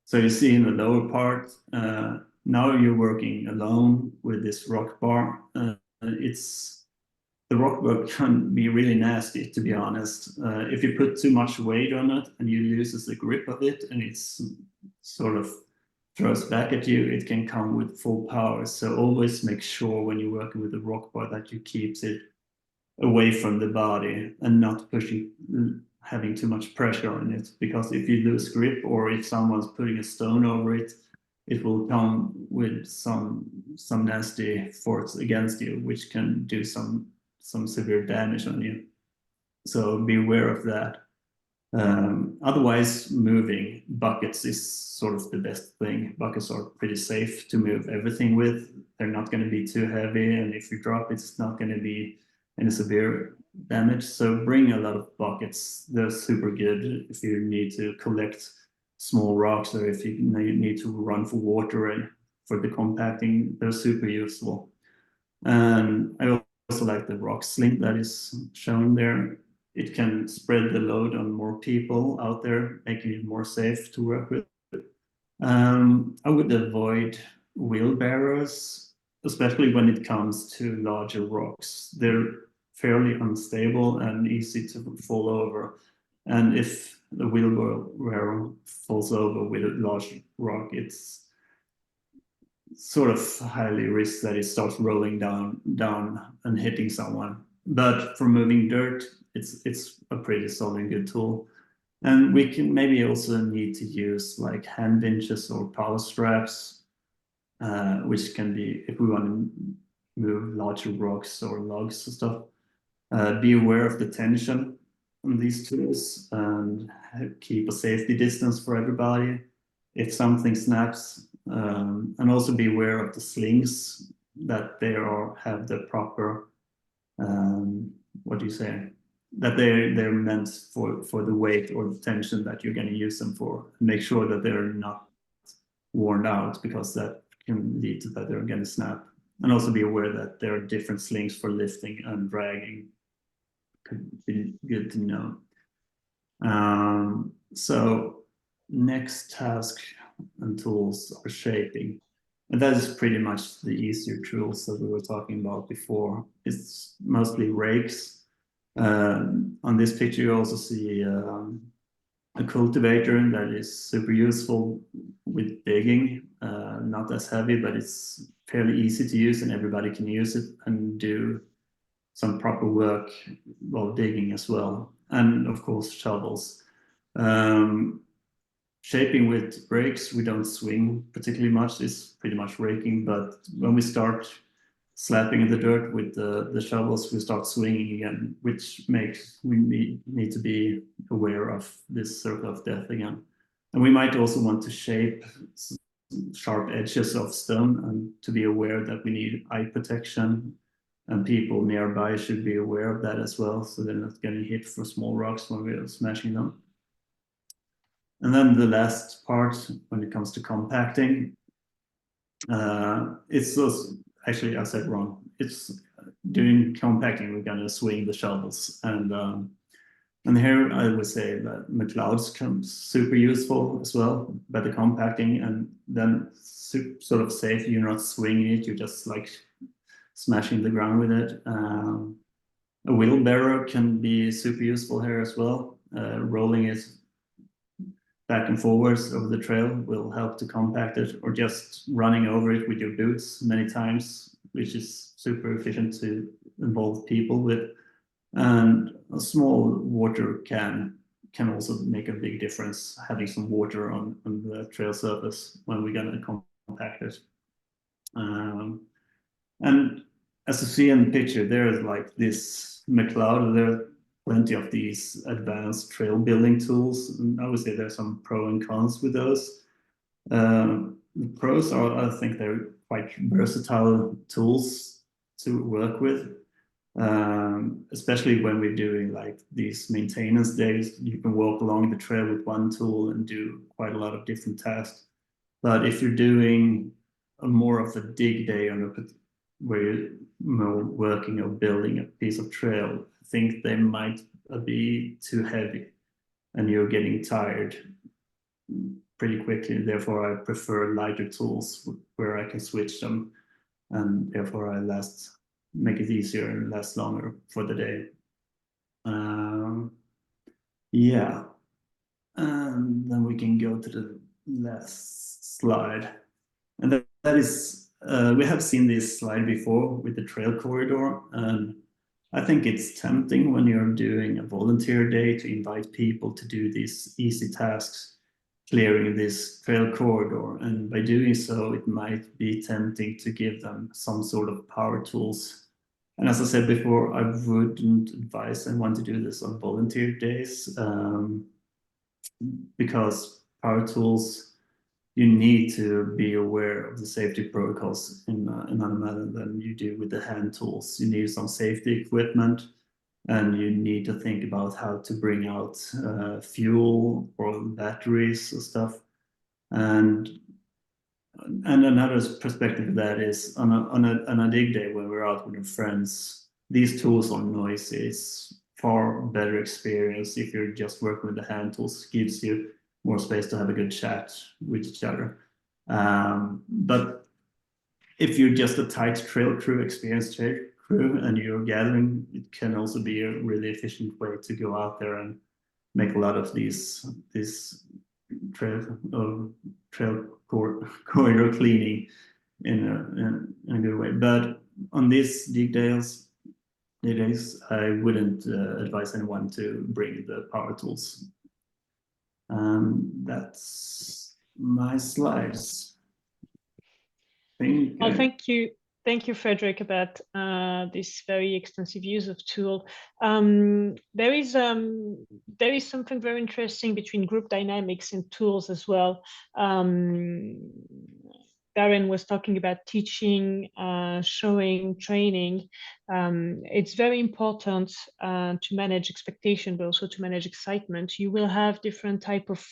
So you see in the lower part, now you're working alone with this rock bar. The rock bar can be really nasty, to be honest. If you put too much weight on it and you lose the grip of it and it's sort of throws back at you, it can come with full power. So always make sure when you're working with the rock bar that you keep it away from the body and not having too much pressure on it, because if you lose grip or if someone's putting a stone over it, it will come with some nasty force against you, which can do some severe damage on you. So be aware of that. Otherwise, moving buckets is sort of the best thing. Buckets are pretty safe to move everything with. They're not going to be too heavy, and if you drop, it's not going to be any severe damage. So bring a lot of buckets. They're super good if you need to collect small rocks, or if you need to run for water and for the compacting. They're super useful. And I also like the rock sling that is shown there. It can spread the load on more people out there, making it more safe to work with. I would avoid wheelbarrows, especially when it comes to larger rocks. They're fairly unstable and easy to fall over. And if the wheelbarrow falls over with a large rock, it's sort of highly risk that it starts rolling down and hitting someone. But for moving dirt, it's a pretty solid good tool. And we can maybe also need to use like hand winches or power straps, which can be if we want to move larger rocks or logs and stuff. Be aware of the tension on these tools and keep a safety distance for everybody if something snaps. And also be aware of the slings, that they have the proper, what do you say? That they're meant for the weight or the tension that you're going to use them for. Make sure that they're not worn out, because that can lead to that they're going to snap. And also be aware that there are different slings for lifting and dragging. Could be good to know. So next task and tools are shaping. And that is pretty much the easier tools that we were talking about before. It's mostly rakes. On this picture, you also see a cultivator that is super useful with digging. Not as heavy, but it's fairly easy to use, and everybody can use it and do some proper work while digging as well. And of course, shovels. Shaping with rakes, we don't swing particularly much. It's pretty much raking, but when we start slapping in the dirt with the shovels, we start swinging again, which makes we need to be aware of this circle of death again. And we might also want to shape sharp edges of stone, and to be aware that we need eye protection, and people nearby should be aware of that as well, so they're not getting hit for small rocks when we're smashing them. And then the last part, when it comes to compacting, it's those, actually I said wrong. It's doing compacting, we're gonna swing the shovels. And here I would say that McLeod's comes super useful as well, by the compacting, and then sort of safe, you're not swinging it, you're just like smashing the ground with it. A wheelbarrow can be super useful here as well. Rolling it back and forwards over the trail will help to compact it, or just running over it with your boots many times, which is super efficient to involve people with. And a small water can also make a big difference, having some water on the trail surface when we're going to compact it. And as you see in the picture, there's like this McLeod, there are plenty of these advanced trail building tools. And I would say there's some pros and cons with those. The pros are, I think they're quite versatile tools to work with. Especially when we're doing like these maintenance days, you can walk along the trail with one tool and do quite a lot of different tasks. But if you're doing more of a dig day where you're more working or building a piece of trail, I think they might be too heavy and you're getting tired pretty quickly. Therefore, I prefer lighter tools where I can switch them, and therefore I make it easier and last longer for the day. Yeah, and then we can go to the last slide. And that is, we have seen this slide before with the trail corridor. And I think it's tempting when you're doing a volunteer day to invite people to do these easy tasks, clearing this trail corridor. And by doing so, it might be tempting to give them some sort of power tools. And as I said before, I wouldn't advise anyone to do this on volunteer days, because power tools, you need to be aware of the safety protocols in another manner than you do with the hand tools. You need some safety equipment, and you need to think about how to bring out fuel or batteries or stuff. And another perspective of that is on a dig day when we're out with our friends, these tools are noisy. It's far better experience if you're just working with the hand tools. Gives you more space to have a good chat with each other. But if you're just a tight trail crew, experienced trail crew, and you're gathering, it can also be a really efficient way to go out there and make a lot of these trail corridor cleaning in a good way. But on these dig days, I wouldn't advise anyone to bring the power tools. That's my slides. Well, thank you. Thank you, Fredric, about this very extensive use of tool. There is something very interesting between group dynamics and tools as well. Darren was talking about teaching, showing, training. It's very important to manage expectation, but also to manage excitement. You will have different type of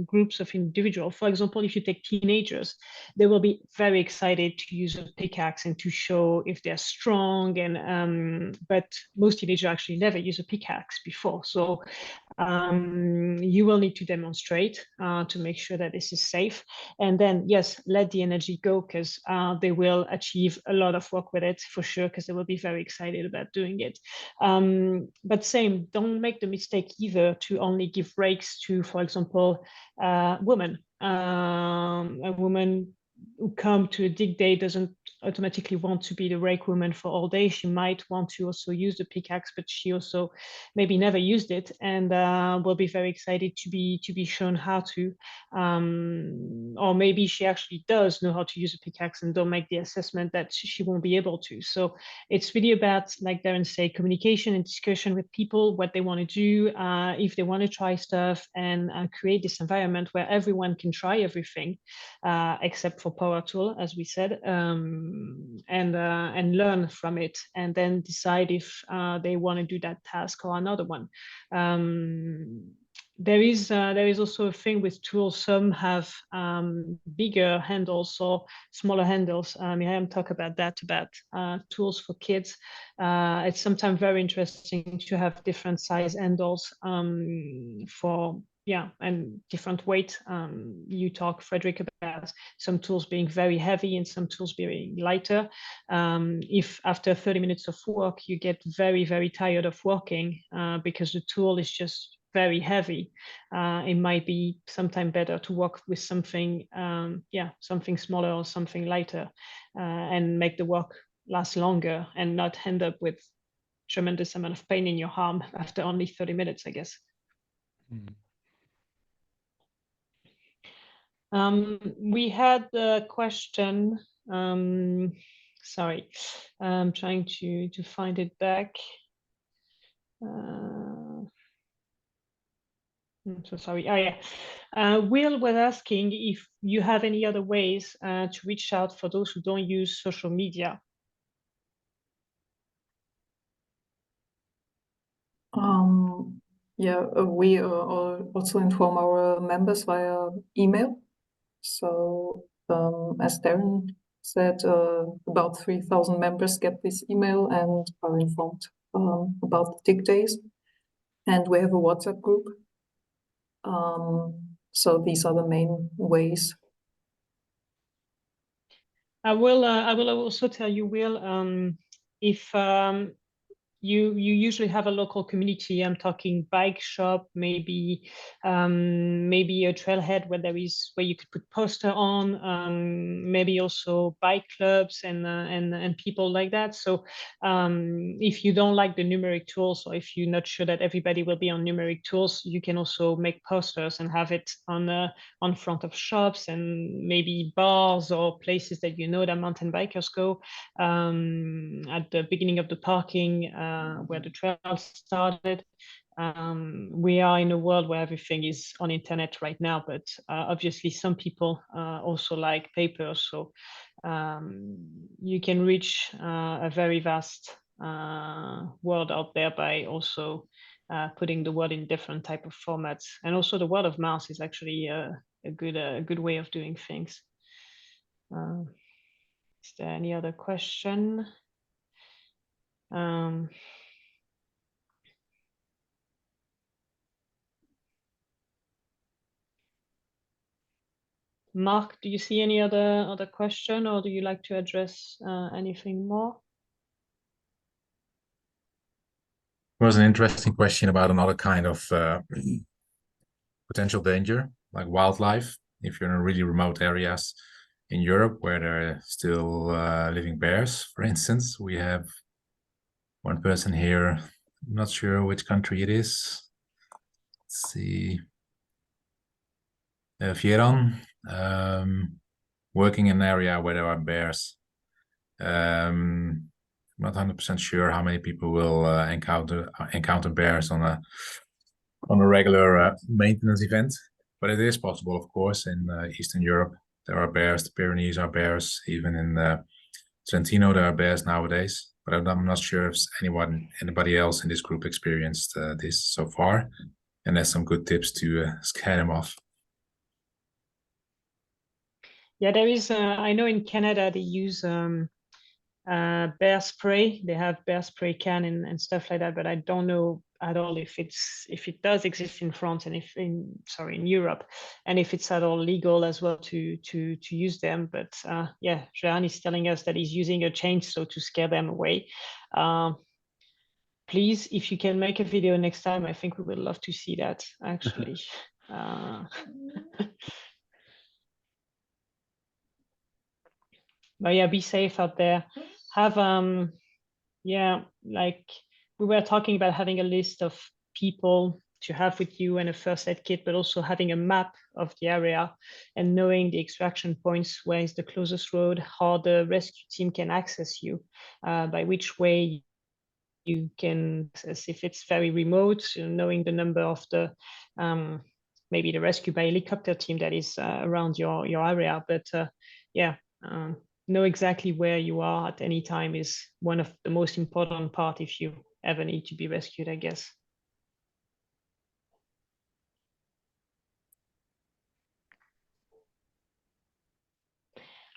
groups of individuals. For example, if you take teenagers, they will be very excited to use a pickaxe and to show if they're strong. And but most teenagers actually never use a pickaxe before. So you will need to demonstrate to make sure that this is safe. And then, yes, let the energy go, because they will achieve a lot of work with it for sure, because they will be very excited about doing it. But same, don't make the mistake either to only give breaks to, for example, women. A woman who come to a dig day doesn't automatically want to be the rake woman for all day. She might want to also use the pickaxe, but she also maybe never used it, and will be very excited to be shown how to. Or maybe she actually does know how to use a pickaxe and don't make the assessment that she won't be able to. So it's really about, like Darren said, communication and discussion with people, what they want to do, if they want to try stuff, and create this environment where everyone can try everything, except for power tool, as we said, and learn from it, and then decide if they want to do that task or another one. There is also a thing with tools. Some have bigger handles or smaller handles. Mirjam talked about that, about tools for kids. It's sometimes very interesting to have different size handles for, yeah, and different weight. You talk, Fredric, about some tools being very heavy and some tools being lighter. If after 30 minutes of work, you get very, very tired of working because the tool is just very heavy, it might be sometimes better to work with something, something smaller or something lighter, and make the work last longer and not end up with tremendous amount of pain in your arm after only 30 minutes, I guess. We had the question, sorry, I'm trying to find it back. I'm so sorry. Oh yeah, Will was asking if you have any other ways to reach out for those who don't use social media. We also inform our members via email. So as Darren said, about 3,000 members get this email and are informed about the dig days. And we have a WhatsApp group. So these are the main ways. I will also tell you, Will, if you usually have a local community. I'm talking bike shop, maybe a trailhead where you could put poster on, maybe also bike clubs and people like that. So if you don't like the numeric tools, or if you're not sure that everybody will be on numeric tools, you can also make posters and have it on front of shops and maybe bars or places that you know that mountain bikers go, at the beginning of the parking, where the trail started. We are in a world where everything is on internet right now, but obviously some people also like paper, so you can reach a very vast word out there by also putting the word in different type of formats. And also the word of mouth is actually a good way of doing things. Is there any other question? Mark, do you see any other question, or do you like to address anything more? It was an interesting question about another kind of potential danger, like wildlife. If you're in really remote areas in Europe where there are still living bears, for instance, we have one person here, I'm not sure which country it is. Let's see. Vieran, working in an area where there are bears. I'm not 100% sure how many people will encounter bears on a regular maintenance event, but it is possible, of course. In Eastern Europe, there are bears. The Pyrenees are bears. Even in Trentino, there are bears nowadays. But I'm not sure if anybody else in this group experienced this so far, and there's some good tips to scare them off. Yeah, there is. I know in Canada they use bear spray. They have bear spray can and stuff like that, but I don't know at all if it does exist in France and in Europe, and if it's at all legal as well to use them. But yeah, Jean is telling us that he's using a chainsaw to scare them away. Please, if you can make a video next time, I think we would love to see that actually. But yeah, be safe out there. Have yeah, like we were talking about having a list of people to have with you and a first aid kit, but also having a map of the area and knowing the extraction points, where is the closest road, how the rescue team can access you, by which way you can, as if it's very remote, knowing the number of the maybe the rescue by helicopter team that is around your area. But yeah, know exactly where you are at any time is one of the most important part if you ever need to be rescued, I guess.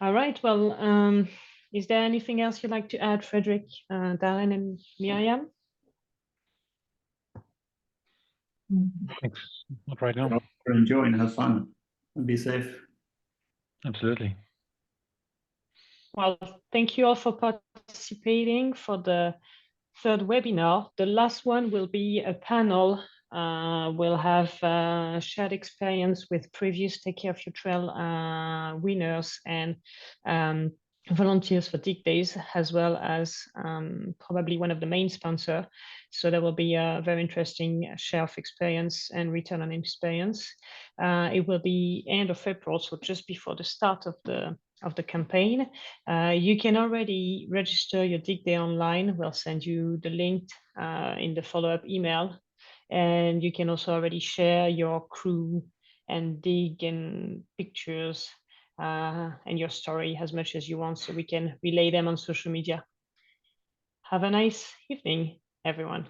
All right, well, is there anything else you'd like to add, Fredric, Darren, and Mirjam? Thanks. Not right now. Enjoy and have fun and be safe. Absolutely. Well, thank you all for participating for the third webinar. The last one will be a panel. We'll have shared experience with previous Take Care of Your Trail winners and volunteers for Dig Days, as well as probably one of the main sponsors. So there will be a very interesting share of experience and return on experience. It will be end of April, so just before the start of the campaign. You can already register your Dig Day online. We'll send you the link in the follow-up email. And you can also already share your crew and dig and pictures and your story as much as you want, so we can relay them on social media. Have a nice evening, everyone.